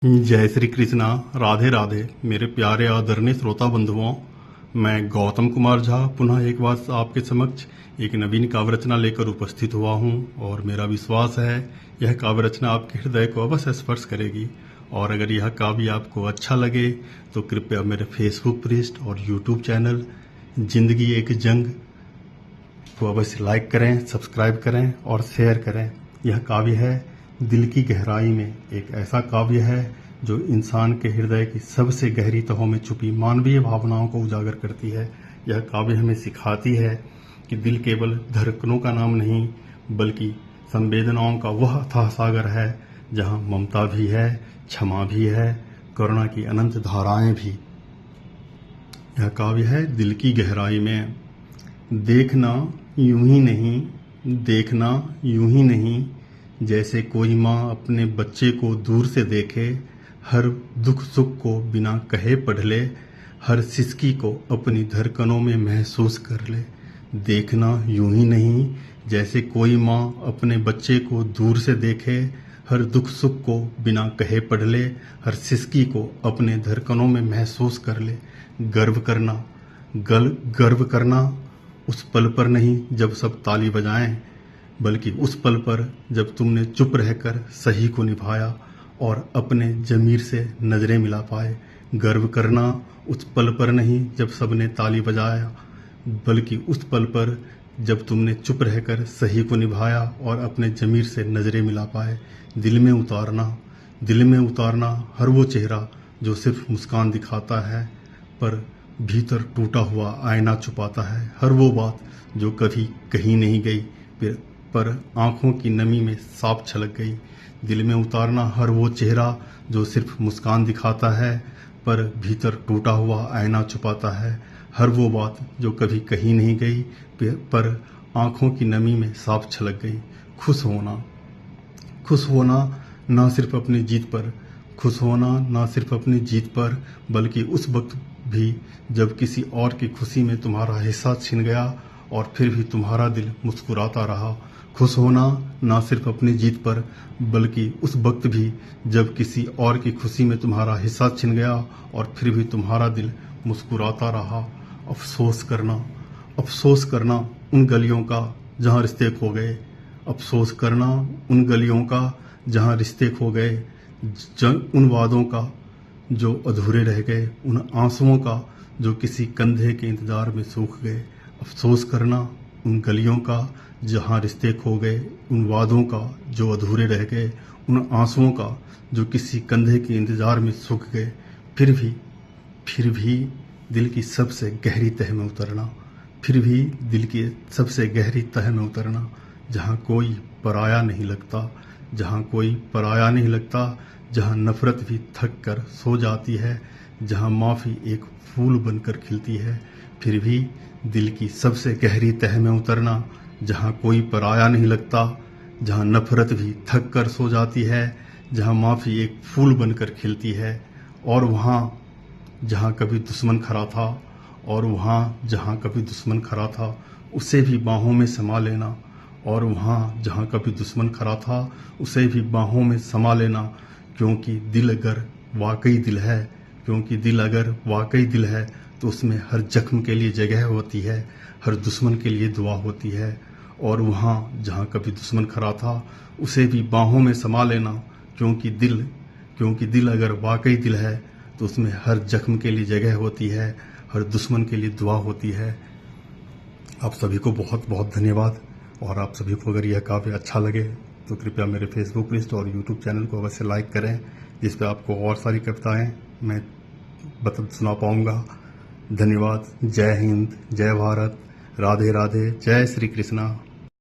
जय श्री कृष्णा। राधे राधे मेरे प्यारे आदरणीय श्रोता बंधुओं, मैं गौतम कुमार झा पुनः एक बार आपके समक्ष एक नवीन काव्य रचना लेकर उपस्थित हुआ हूं और मेरा विश्वास है यह काव्य रचना आपके हृदय को अवश्य स्पर्श करेगी। और अगर यह काव्य आपको अच्छा लगे तो कृपया मेरे फेसबुक पृष्ठ और यूट्यूब चैनल जिंदगी एक जंग को अवश्य लाइक करें, सब्सक्राइब करें और शेयर करें। यह काव्य है दिल की गहराई में, एक ऐसा काव्य है जो इंसान के हृदय की सबसे गहरी तहों में छुपी मानवीय भावनाओं को उजागर करती है। यह काव्य हमें सिखाती है कि दिल केवल धड़कनों का नाम नहीं बल्कि संवेदनाओं का वह अथाह सागर है जहां ममता भी है, क्षमा भी है, करुणा की अनंत धाराएं भी। यह काव्य है दिल की गहराई में। देखना यूं ही नहीं, देखना यूं ही नहीं, जैसे कोई माँ अपने बच्चे को दूर से देखे, हर दुख सुख को बिना कहे पढ़ ले, हर सिसकी को अपनी धड़कनों में महसूस कर ले। देखना यूं ही नहीं, जैसे कोई माँ अपने बच्चे को दूर से देखे, हर दुख सुख को बिना कहे पढ़ ले, हर सिसकी को अपने धड़कनों में महसूस कर ले। गर्व करना, गर्व करना उस पल पर नहीं जब सब ताली बजाएं, बल्कि उस पल पर जब तुमने चुप रहकर सही को निभाया और अपने जमीर से नजरें मिला पाए। गर्व करना उस पल पर नहीं जब सबने ताली बजाया, बल्कि उस पल पर जब तुमने चुप रहकर सही को निभाया और अपने जमीर से नजरें मिला पाए। दिल में उतारना, दिल में उतारना हर वो चेहरा जो सिर्फ मुस्कान दिखाता है पर भीतर टूटा हुआ आईना छुपाता है। हर वो बात जो कभी कही नहीं गई पर आंखों की नमी में साफ छलक गई। दिल में उतारना हर वो चेहरा जो सिर्फ मुस्कान दिखाता है पर भीतर टूटा हुआ आईना छुपाता है। हर वो बात जो कभी कही नहीं गई पर आंखों की नमी में साफ छलक गई। खुश होना, खुश होना ना सिर्फ अपनी जीत पर, खुश होना ना सिर्फ अपनी जीत पर बल्कि उस वक्त भी जब किसी और की खुशी में तुम्हारा हिस्सा छिन गया और फिर भी तुम्हारा दिल मुस्कुराता रहा। खुश होना ना सिर्फ अपनी जीत पर बल्कि उस वक्त भी जब किसी और की खुशी में तुम्हारा हिस्सा छिन गया और फिर भी तुम्हारा दिल मुस्कुराता रहा। अफसोस करना, अफसोस करना उन गलियों का जहां रिश्ते खो गए, अफसोस करना उन गलियों का जहां रिश्ते खो गए, उन वादों का जो अधूरे रह गए, उन आंसुओं का जो किसी कंधे के इंतजार में सूख गए। अफसोस करना उन गलियों का जहां रिश्ते खो गए, उन वादों का जो अधूरे रह गए, उन आंसुओं का जो किसी कंधे के इंतजार में सूख गए। फिर भी दिल की सबसे गहरी तह में उतरना, फिर भी दिल की सबसे गहरी तह में उतरना, जहां कोई पराया नहीं लगता, जहां कोई पराया नहीं लगता, जहां नफरत भी थक कर सो जाती है, जहां माफ़ी एक फूल बनकर खिलती है। फिर भी दिल की सबसे गहरी तह में उतरना, जहां कोई पराया नहीं लगता, जहां नफरत भी थक कर सो जाती है, जहां माफ़ी एक फूल बनकर खिलती है। और वहां जहां कभी दुश्मन खड़ा था, और वहां जहां कभी दुश्मन खड़ा था उसे भी बाहों में समा लेना, और वहां जहां कभी दुश्मन खड़ा था उसे भी बाहों में समा लेना। क्योंकि दिल अगर वाकई दिल है, क्योंकि दिल अगर वाकई दिल है तो उसमें हर जख्म के लिए जगह होती है, हर दुश्मन के लिए दुआ होती है। और वहाँ जहाँ कभी दुश्मन खड़ा था उसे भी बाहों में समा लेना, क्योंकि दिल अगर वाकई दिल है तो उसमें हर जख्म के लिए जगह होती है, हर दुश्मन के लिए दुआ होती है। आप सभी को बहुत बहुत धन्यवाद। और आप सभी को अगर यह काव्य अच्छा लगे तो कृपया मेरे फेसबुक पेज और यूट्यूब चैनल को अवश्य लाइक करें, जिस पर आपको और सारी कविताएं मैं सुना पाऊंगा। धन्यवाद। जय हिंद, जय भारत, राधे राधे, जय श्री कृष्णा।